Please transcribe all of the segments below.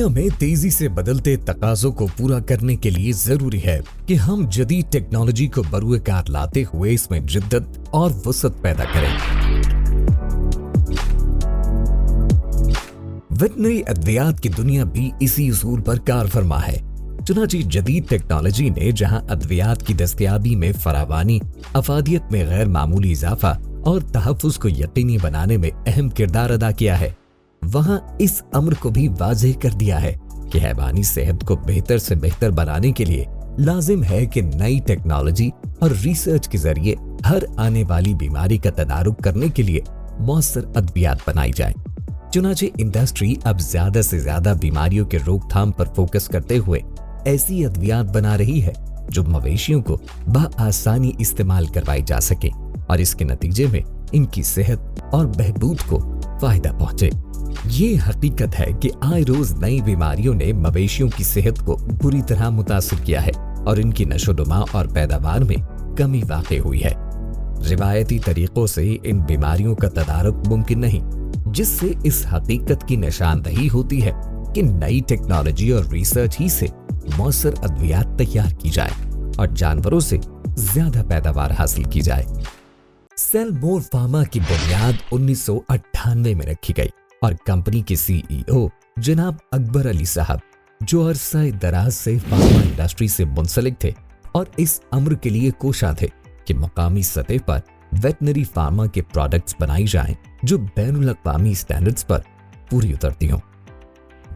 دنیا میں تیزی سے بدلتے تقاضوں کو پورا کرنے کے لیے ضروری ہے کہ ہم جدید ٹیکنالوجی کو بروئے کار لاتے ہوئے اس میں جدت اور وسعت پیدا کریں۔ ویٹنری ادویات کی دنیا بھی اسی اصول پر کار فرما ہے۔ چنانچہ جدید ٹیکنالوجی نے جہاں ادویات کی دستیابی میں فراوانی، افادیت میں غیر معمولی اضافہ اور تحفظ کو یقینی بنانے میں اہم کردار ادا کیا ہے، وہاں اس امر کو بھی واضح کر دیا ہے کہ حیوانی صحت کو بہتر سے بہتر بنانے کے لیے لازم ہے کہ نئی ٹیکنالوجی اور ریسرچ کے ذریعے ہر آنے والی بیماری کا تدارک کرنے کے لیے مؤثر ادویات بنائی جائیں۔ چنانچہ انڈسٹری اب زیادہ سے زیادہ بیماریوں کے روک تھام پر فوکس کرتے ہوئے ایسی ادویات بنا رہی ہے جو مویشیوں کو بآسانی استعمال کروائی جا سکے اور اس کے نتیجے میں ان کی صحت اور بہبود کو فائدہ پہنچے۔ یہ حقیقت ہے کہ آئے روز نئی بیماریوں نے مویشیوں کی صحت کو بری طرح متاثر کیا ہے اور ان کی نشو و نما اور پیداوار میں کمی واقع ہوئی ہے۔ روایتی طریقوں سے ان بیماریوں کا تدارک ممکن نہیں، جس سے اس حقیقت کی نشاندہی ہوتی ہے کہ نئی ٹیکنالوجی اور ریسرچ ہی سے مؤثر ادویات تیار کی جائے اور جانوروں سے زیادہ پیداوار حاصل کی جائے۔ سیل مور فارما کی بنیاد 1998 میں رکھی گئی اور کمپنی کے CEO جناب اکبر علی صاحب، جو عرصہ دراز سے فارما انڈسٹری سے منسلک تھے اور اس امر کے لیے کوشاں تھے کہ مقامی سطح پر ویٹنری فارما کے پروڈکٹس بنائی جائیں جو بین الاقوامی سٹینڈرڈز پر پوری اترتی ہوں۔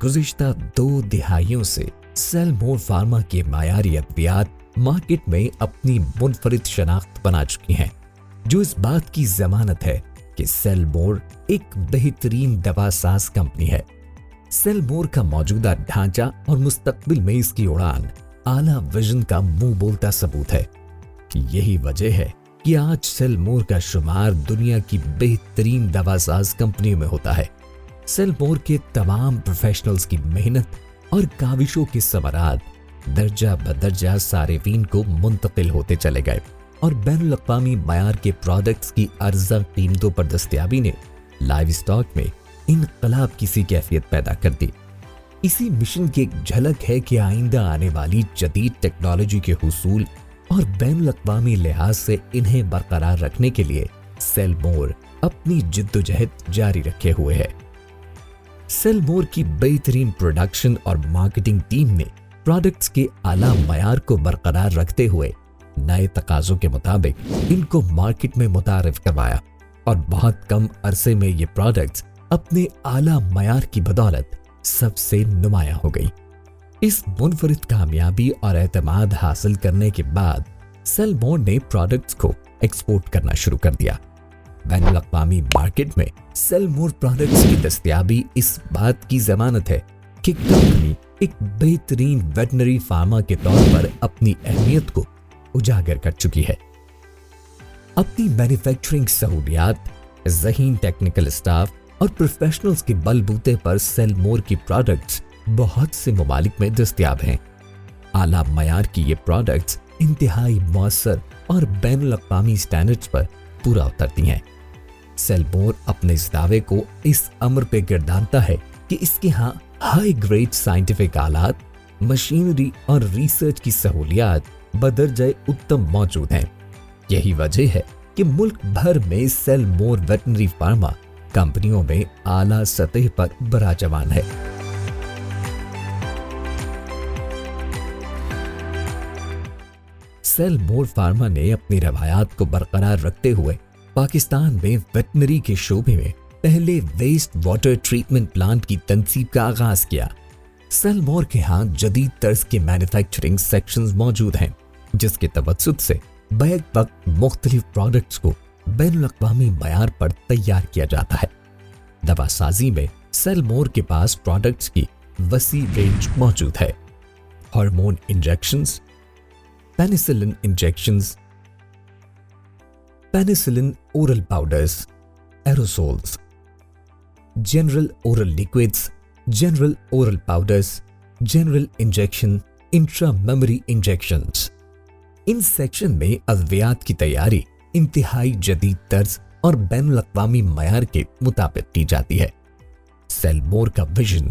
گزشتہ 2 دہائیوں سے سیل مور فارما کے معیاری ادویات مارکیٹ میں اپنی منفرد شناخت بنا چکی ہیں، جو اس بات کی ضمانت ہے کہ سیل مور ایک بہترین دوا ساز کمپنی ہے۔ سیل مور کا موجودہ ڈھانچہ اور مستقبل میں اس کی اڑان اعلیٰ ویژن کا منہ بولتا ثبوت ہے۔ یہی وجہ ہے کہ آج سیل مور کا شمار دنیا کی بہترین دوا ساز کمپنیوں میں ہوتا ہے۔ سیل مور کے تمام پروفیشنلز کی محنت اور کاوشوں کے ثمرات درجہ بدرجہ صارفین کو منتقل ہوتے چلے گئے اور بین الاقوامی معیار کے پروڈکٹس کی ارزاں قیمتوں پر دستیابی نے لائیو اسٹاک میں انقلاب کی سی کیفیت پیدا کر دی۔ اسی مشن کی ایک جھلک ہے کہ آئندہ آنے والی جدید ٹیکنالوجی کے حصول اور بین الاقوامی لحاظ سے انہیں برقرار رکھنے کے لیے سیل مور اپنی جدوجہد جاری رکھے ہوئے ہے۔ سیل مور کی بہترین پروڈکشن اور مارکیٹنگ ٹیم نے پروڈکٹس کے اعلیٰ معیار کو برقرار رکھتے ہوئے نئے تقاضوں کے مطابق ان کو مارکیٹ میں متعارف کروایا اور بہت کم عرصے میں یہ پروڈکٹس اپنے اعلیٰ معیار کی بدولت سب سے نمایاں ہو گئی۔ اس منفرد کامیابی اور اعتماد حاصل کرنے کے بعد سیل مور نے پروڈکٹس کو ایکسپورٹ کرنا شروع کر دیا۔ بین الاقوامی مارکیٹ میں سیل مور پروڈکٹس کی دستیابی اس بات کی ضمانت ہے کہ کمپنی ایک بہترین ویٹنری فارما کے طور پر اپنی اہمیت کو اجاگر کر چکی ہے۔ اپنی مینوفیکچرنگ سہولیات، ذہین ٹیکنیکل اسٹاف اور پروفیشنلز کے بل بوتے پر سیل مور کی پروڈکٹس بہت سے ممالک میں دستیاب ہیں۔ اعلیٰ معیار کی یہ پروڈکٹس انتہائی مؤثر اور بین الاقوامی سٹینڈرڈز پر پورا اترتی ہیں۔ سیل مور اپنے اس دعوے کو اس امر پہ گردانتا ہے کہ اس کے ہاں ہائی گریڈ سائنٹیفک آلات، مشینری اور ریسرچ کی سہولیات بدرجہ اتم موجود ہیں۔ یہی وجہ ہے کہ ملک بھر میں سیل مور ویٹنری فارما کمپنیوں میں اعلیٰ سطح پر براجمان ہے۔ سیل مور فارما نے اپنی روایات کو برقرار رکھتے ہوئے پاکستان میں ویٹنری کے شعبے میں پہلے ویسٹ واٹر ٹریٹمنٹ پلانٹ کی تنصیب کا آغاز کیا۔ سیل مور کے ہاں جدید طرز کے مینوفیکچرنگ سیکشنز موجود ہیں، جس کے توسط سے بیک وقت مختلف پروڈکٹس کو بین الاقوامی معیار پر تیار کیا جاتا ہے۔ دوا سازی میں سیل مور کے پاس پروڈکٹس کی وسیع رینج موجود ہے۔ Hormone injections, penicillin injections, penicillin oral powders, aerosols, general oral liquids, general oral powders, general injection, intramammary injections. ان سیکشن میں ادویات کی تیاری انتہائی جدید طرز اور بین الاقوامی معیار کے مطابق کی جاتی ہے۔ سیل مور کا ویژن